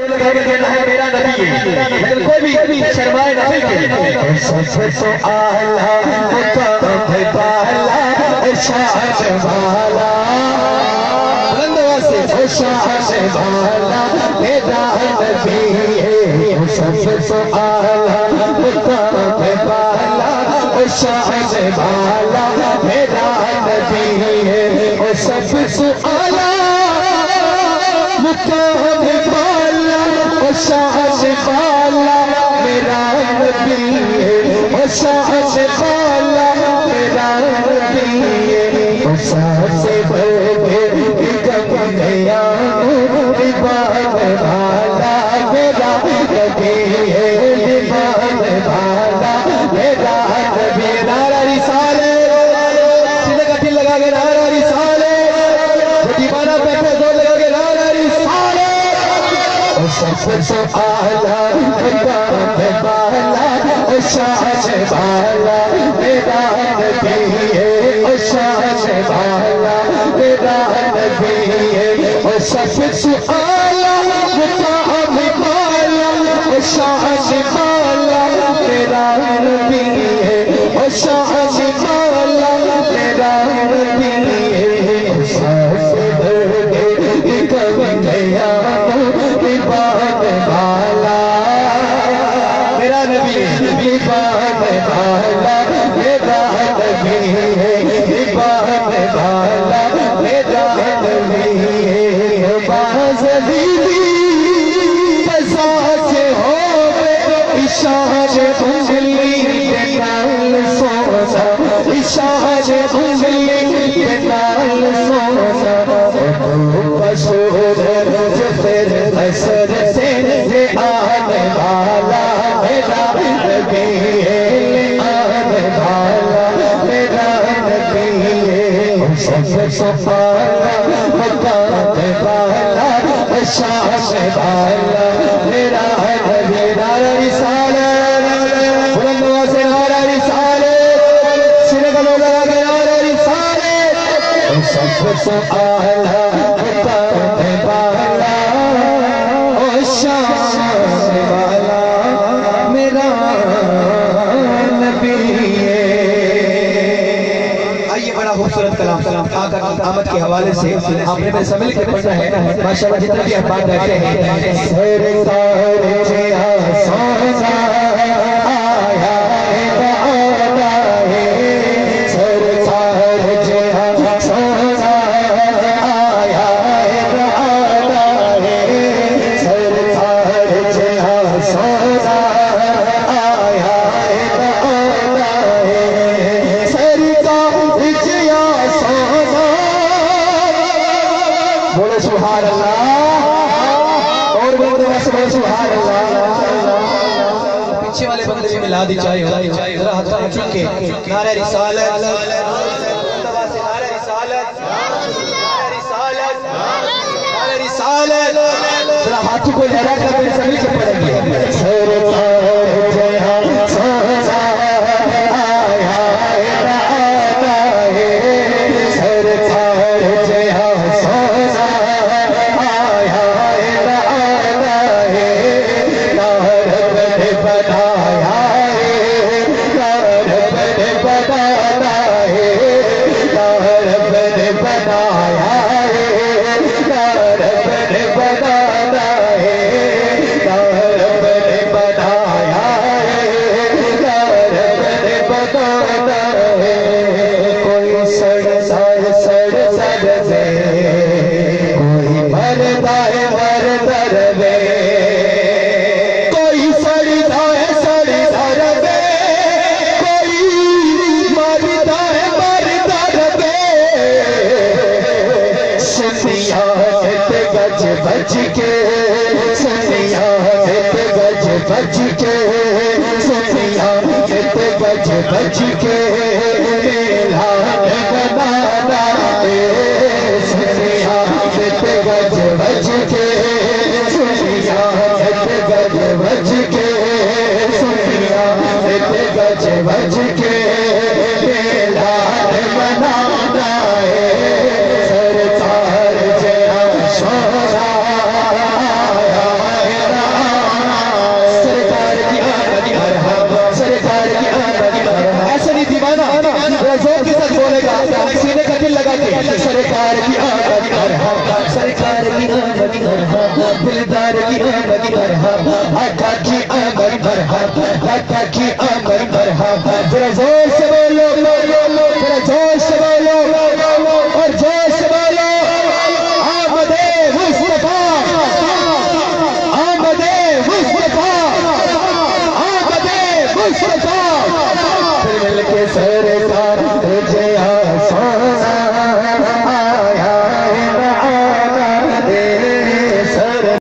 लगा के देना है मेरा नबी है, लेकिन कोई भी शर्माए नहीं के सबसे आला मुकाम बाला शान वाला बुलंद से शान वाला मेरा नबी है। सबसे आला मुकाम बाला शान वाला मेरा नबी है। सबसे आला मुकाम बाला शान वाला मेरा नबी है। शान वाला मेरा नबी है। सबसे बड़े गम गया दीवान वाला मेरा नबी है। दीवान वाला मेरा नबी। नारा रिसाले सीधे कठिन लगा के नारा रिसाले दीवाना पैसे जोर लगा के नारा रिसाले। सबसे आला मुकाम बाला शान वाला मेरा नबी है। शान वाला मेरा नबी है। सबसे आला मुकाम बाला शान वाला मेरा नबी है। शान वाला मेरा नबी है। सबसे बड़े कम गया दीवान वाला मेरा नबी है। दीवान वाला मेरा नबी है। दीवान वाला मेरा नबी है। बाज़ दीदी बसात हो इशारे उंगली पे डाल सोना। इशारे उंगली पे डाल सोना। फिर असर से ले आने वाला मेरा नबी है। आने वाला मेरा नबी है। सबसे आला मुकाम बाला शान वाला मेरा नबी। नारा रिसालत बुलंद से नारा रिसालत सिर का लगा के नारा रिसालत। सबसे आला मुकाम बाला शान वाला मेरा नबी है। आइए बड़ा खूबसूरत कलाम आका की आमद के हवाले से आपने मेरे सम्मिल के पढ़ना है। माशाअल्लाह जितने भी अहबाब बैठे हैं सुभान अल्लाह और सुभान अल्लाह। पीछे वाले बंदे भी मिला दी चाहिए जरा हाथ चुक के नारे रिसालत नारे रिसालत नारे रिसालत नारे रिसालत जरा हाथों को लहरा कर सभी से पढ़ेंगे। बच के सनिया गज बच के सनिया गज बच के बनाना सनिया गज बच के सनिया गज बच के सनिया गज बच के बनाना सरकार जया सोना मरहबा, सरकार की आमद मरहबा, दिलदार की आमद मरहबा, आका की आमद मरहबा, आका की आमद मरहबा। जरा जोर से